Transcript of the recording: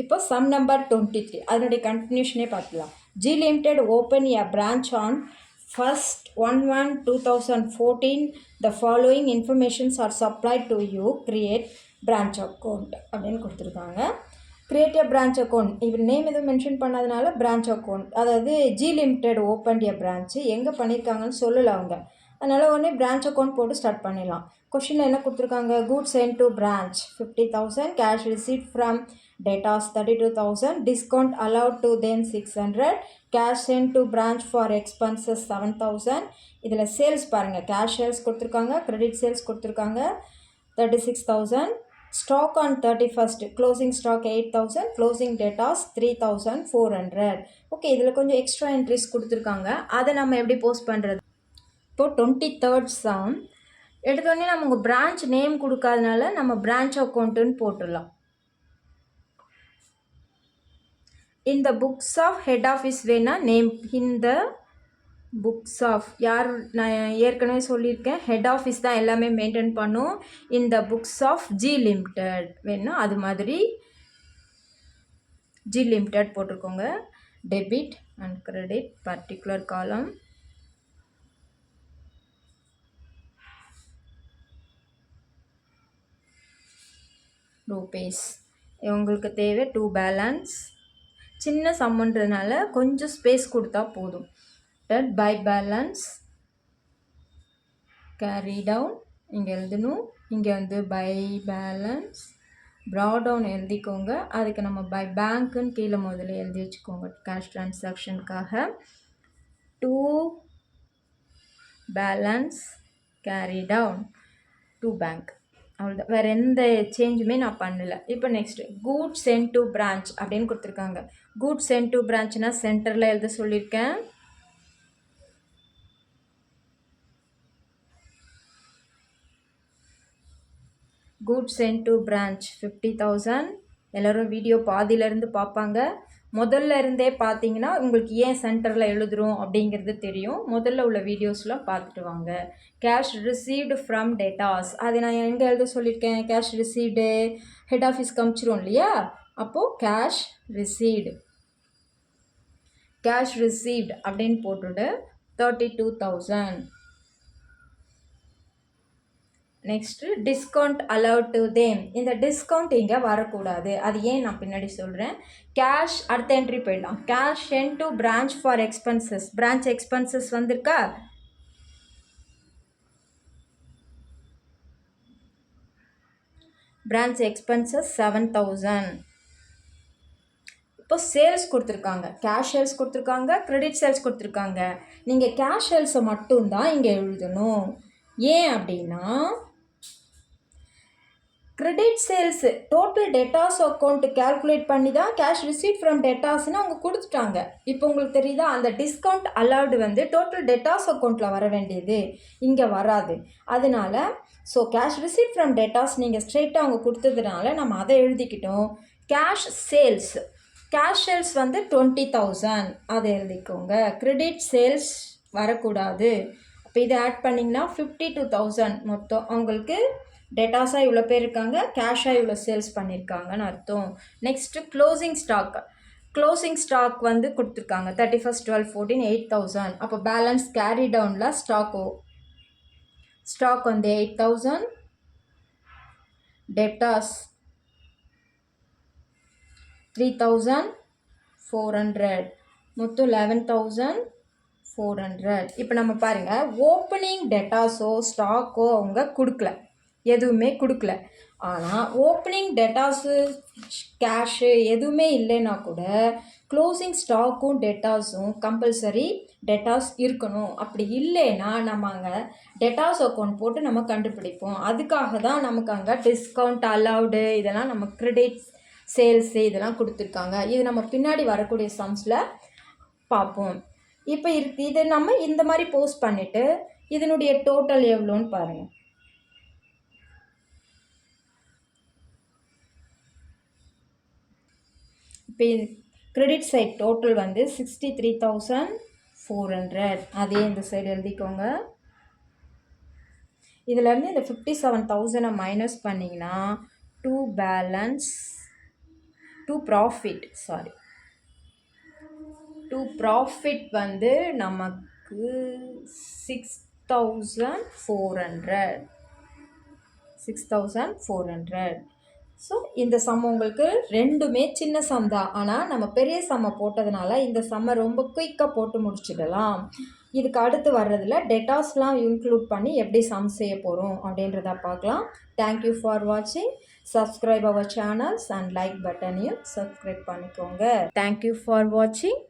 இப்போ sum number 23 அதனுடைய கண்டினியூஷனே பார்க்கலாம். G Limited open a branch on 1st 1/1/2014. The following informations are supplied to you. Create branch account அப்படின்னு கொடுத்துருக்காங்க. Create a branch account. இப்போ name எதுவும் mention பண்ணாதனால branch account. அதாவது G Limited opened a branch. எங்கே பண்ணியிருக்காங்கன்னு சொல்லலை அவங்க. அதனால் உடனே branch account போட்டு ஸ்டார்ட் பண்ணிடலாம். கொஷினில் என்ன கொடுத்துருக்காங்க? Goods sent to branch 50,000. Cash received from debtors 32,000. Discount allowed to them 600. Cash sent to branch for expenses 7,000. இதில் சேல்ஸ் பாருங்கள். கேஷ் சேல்ஸ் கொடுத்துருக்காங்க, கிரெடிட் சேல்ஸ் கொடுத்துருக்காங்க 36,000. Stock on 31st. Closing stock 8,000. Closing debtors 3,400. Okay, இதில் கொஞ்சம் extra entries கொடுத்துருக்காங்க. அதை நம்ம எப்படி போஸ்ட் பண்ணுறது? இப்போது 23rd sum எடுத்தோடனே நம்ம உங்கள் பிரான்ச் நேம் கொடுக்காதனால நம்ம பிரான்ச் அக்கௌண்ட்டுன்னு போட்டுடலாம். இந்த புக்ஸ் ஆஃப் ஹெட் ஆஃபீஸ் வேணால் நேம் இந்த புக்ஸ் ஆஃப் யார் நான் ஏற்கனவே சொல்லியிருக்கேன், ஹெட் ஆஃபீஸ் தான் எல்லாமே மெயின்டைன் பண்ணும். இந்த புக்ஸ் ஆஃப் ஜி லிமிடெட் வேணும், அது மாதிரி ஜி லிமிடெட் போட்டிருக்கோங்க. Debit and credit particular column. Rupees உங்களுக்கு தேவை 2 பேலன்ஸ். சின்ன சம்ன்றதுனால கொஞ்சம் ஸ்பேஸ் கொடுத்தா போதும். பை பேலன்ஸ் கேரி டவுன் இங்கே எழுதணும். இங்கே வந்து பை பேலன்ஸ் ப்ராட் டவுன் எழுதிக்கோங்க. அதுக்கு நம்ம பை பேங்க்குன்னு கீழே முதல்ல எழுதி வச்சுக்கோங்க கேஷ் ட்ரான்சாக்ஷனுக்காக. 2 பேலன்ஸ் கேரி டவுன் 2 பேங்க். அவ்வளோதான், வேறு எந்த சேஞ்சுமே நான் பண்ணலை. இப்போ next goods sent to branch அப்படின்னு கொடுத்துருக்காங்க. கூட்ஸ் சென்ட் டு பிரான்ச்னா சென்டரில் எழுத சொல்லியிருக்கேன். Goods sent to branch 50,000. எல்லோரும் வீடியோ பாதியிலேருந்து பார்ப்பாங்க. முதல்ல இருந்தே பார்த்தீங்கன்னா உங்களுக்கு ஏன் சென்டரில் எழுதுகிறோம் அப்படிங்கிறது தெரியும். முதல்ல உள்ள வீடியோஸ்லாம் பார்த்துட்டு வாங்க. கேஷ் ரிசீவ்டு ஃப்ரம் டேட்டாஸ் அது நான் எங்கே எழுத சொல்லியிருக்கேன்? கேஷ் ரிசீவ்டு ஹெட் ஆஃபீஸ்க்கு அனுப்பிச்சிரும் இல்லையா, அப்போது கேஷ் ரிசீவ்டு அப்படின்னு போட்டுவிட்டு 32,000. Next discount allowed to them. இந்த டிஸ்கவுண்ட் இங்கே வரக்கூடாது. அது ஏன் நான் பின்னாடி சொல்கிறேன். கேஷ் அடுத்த என்ட்ரி போயிடலாம். Cash sent to branch for expenses. Branch expenses வந்திருக்கா? Branch expenses 7,000. இப்போ சேல்ஸ் கொடுத்துருக்காங்க, கேஷ் சேல்ஸ் கொடுத்துருக்காங்க, கிரெடிட் சேல்ஸ் கொடுத்துருக்காங்க. நீங்கள் கேஷ் சேல்ஸை மட்டும்தான் இங்கே எழுதணும். ஏன் அப்படின்னா credit sales total debtors account calculate பண்ணி தான் கேஷ் ரிசீட் ஃப்ரம் டெட்டாஸ்ன்னு அவங்க கொடுத்துட்டாங்க. இப்போ உங்களுக்கு தெரியுதா, அந்த டிஸ்கவுண்ட் அலவுடு வந்து டோட்டல் டெட்டாஸ் அக்கௌண்ட்டில் வர வேண்டியது இங்கே வராது. அதனால so cash receipt from debtors நீங்கள் ஸ்ட்ரெயிட்டாக அவங்க கொடுத்ததுனால நம்ம அதை எழுதிக்கிட்டோம். கேஷ் சேல்ஸ் வந்து 20,000 அதை எழுதிக்கோங்க. கிரெடிட் சேல்ஸ் வரக்கூடாது. இப்போ இதை ஆட் பண்ணிங்கன்னா 52,000 மொத்தம். அவங்களுக்கு டேட்டாஸாக இவ்வளோ பேர் இருக்காங்க, கேஷாக இவ்வளோ சேல்ஸ் பண்ணியிருக்காங்கன்னு அர்த்தம். நெக்ஸ்ட்டு க்ளோசிங் ஸ்டாக் வந்து கொடுத்துருக்காங்க 31st 12/14 8,000. அப்போ பேலன்ஸ் கேரி டவுனில் ஸ்டாக் வந்து 8,000. டெப்டாஸ் 3,400 மொத்தம் 11,400. இப்போ நம்ம பாருங்கள், ஓப்பனிங் டெட்டாஸோ ஸ்டாக்கோ அவங்க கொடுக்கல, எதுவுமே கொடுக்கல. ஆனால் ஓப்பனிங் டெட்டாஸு கேஷு எதுவுமே இல்லைன்னா கூட க்ளோசிங் ஸ்டாக்கும் டெட்டாஸும் கம்பல்சரி டெட்டாஸ் இருக்கணும். அப்படி இல்லைன்னா நம்ம அங்கே டெட்டாஸ் அக்கௌண்ட் போட்டு நம்ம கண்டுபிடிப்போம். அதுக்காக தான் நமக்கு அங்கே டிஸ்கவுண்ட் அலவுடு இதெல்லாம் நம்ம கிரெடிட் சேல்ஸு இதெல்லாம் கொடுத்துருக்காங்க. இது நம்ம பின்னாடி வரக்கூடிய சம்ஸில் பார்ப்போம். இப்போ இதை நம்ம இந்த மாதிரி போஸ்ட் பண்ணிவிட்டு இதனுடைய டோட்டல் எவ்வளோன்னு பாருங்கள். இப்போ கிரெடிட் சைட் டோட்டல் வந்து 63,400. அதே இந்த சைடு எழுதிக்கோங்க. இதிலேருந்து இந்த 57,000 மைனஸ் பண்ணிங்கன்னா 2 பேலன்ஸ் டு ப்ராஃபிட் வந்து நமக்கு 6,400. ஸோ இந்த சம் உங்களுக்கு ரெண்டுமே சின்ன சம் தான், ஆனால் நம்ம பெரிய சம்மை போட்டதுனால இந்த சம்மை ரொம்ப குயிக்காக போட்டு முடிச்சிடலாம். இதுக்கு அடுத்து வர்றதில் டெட்டாஸ்லாம் இன்க்ளூட் பண்ணி எப்படி சம் செய்ய போகிறோம் அப்படின்றத பார்க்கலாம். தேங்க்யூ ஃபார் வாட்சிங். Subscribe our channels and like பட்டனையும் சப்ஸ்கிரைப் பண்ணிக்கோங்க. தேங்க்யூ ஃபார் வாட்சிங்.